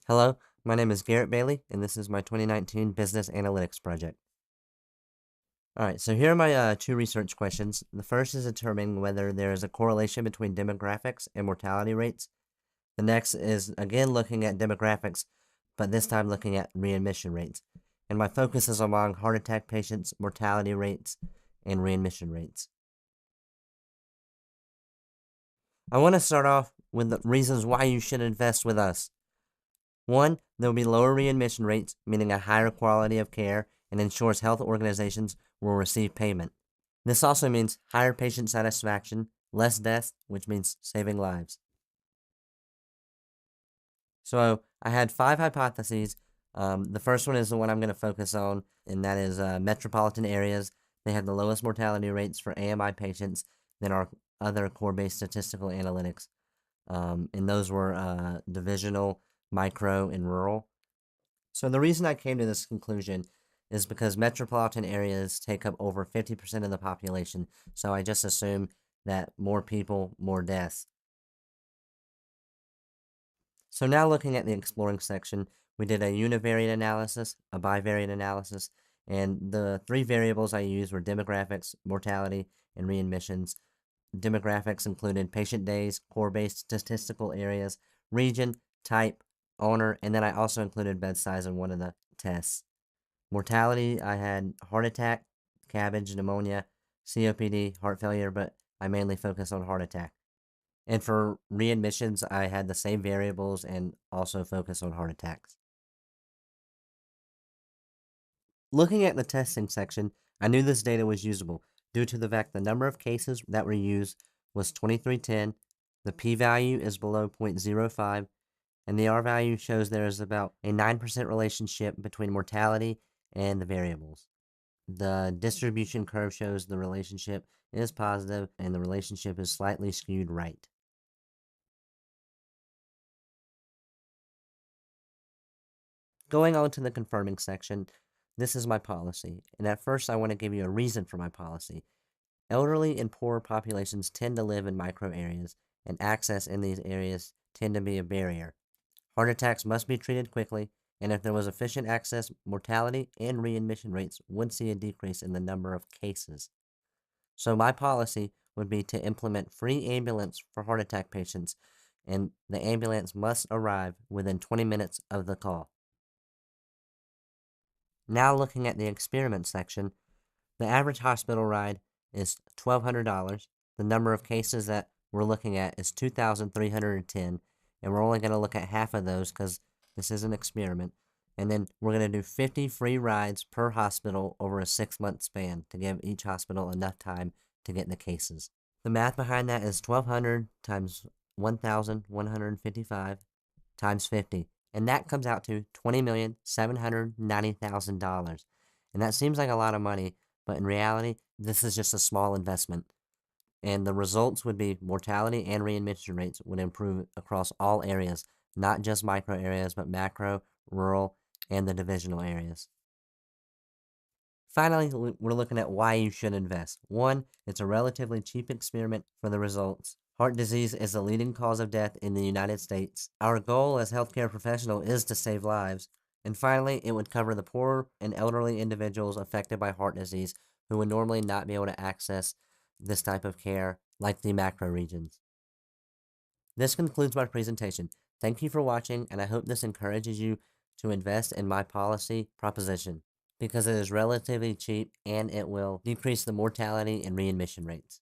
Hello, my name is Garrett Bailey, and this is my 2019 Business Analytics project. Alright, so here are my two research questions. The first is determining whether there is a correlation between demographics and mortality rates. The next is again looking at demographics, but this time looking at readmission rates. And my focus is among heart attack patients, mortality rates, and readmission rates. I want to start off with the reasons why you should invest with us. One, there will be lower readmission rates, meaning a higher quality of care, and ensures health organizations will receive payment. This also means higher patient satisfaction, less deaths, which means saving lives. So I had five hypotheses. The first one is the one I'm going to focus on, and that is metropolitan areas. They have the lowest mortality rates for AMI patients than our other core-based statistical analytics. And those were divisional, micro, and rural. So the reason I came to this conclusion is because metropolitan areas take up over 50% of the population, so I just assume that more people, more deaths. So now looking at the exploring section, we did a univariate analysis, a bivariate analysis, and the three variables I used were demographics, mortality, and readmissions. Demographics included patient days, core-based statistical areas, region, type, owner, and then I also included bed size in one of the tests. Mortality, I had heart attack, cabbage, pneumonia, COPD, heart failure, but I mainly focused on heart attack. And for readmissions, I had the same variables and also focused on heart attacks. Looking at the testing section, I knew this data was usable due to the fact the number of cases that were used was 2310, the p-value is below 0.05, and the r-value shows there is about a 9% relationship between mortality and the variables. The distribution curve shows the relationship is positive and the relationship is slightly skewed right. Going on to the confirming section, this is my policy, and at first I want to give you a reason for my policy. Elderly and poor populations tend to live in micro areas, and access in these areas tend to be a barrier. Heart attacks must be treated quickly, and if there was efficient access, mortality and readmission rates would see a decrease in the number of cases. So my policy would be to implement free ambulance for heart attack patients, and the ambulance must arrive within 20 minutes of the call. Now looking at the experiment section, the average hospital ride is $1,200. The number of cases that we're looking at is 2,310, and we're only going to look at half of those because this is an experiment. And then we're going to do 50 free rides per hospital over a 6-month span to give each hospital enough time to get the cases. The math behind that is 1,200 times 1,155 times 50, and that comes out to $20,790,000. And that seems like a lot of money, but in reality, this is just a small investment. And the results would be mortality and readmission rates would improve across all areas, not just micro areas, but macro, rural, and the divisional areas. Finally, we're looking at why you should invest. One, it's a relatively cheap experiment for the results. Heart disease is the leading cause of death in the United States. Our goal as healthcare professionals is to save lives. And finally, it would cover the poor and elderly individuals affected by heart disease who would normally not be able to access this type of care like the macro regions. This concludes my presentation. Thank you for watching, and I hope this encourages you to invest in my policy proposition because it is relatively cheap and it will decrease the mortality and readmission rates.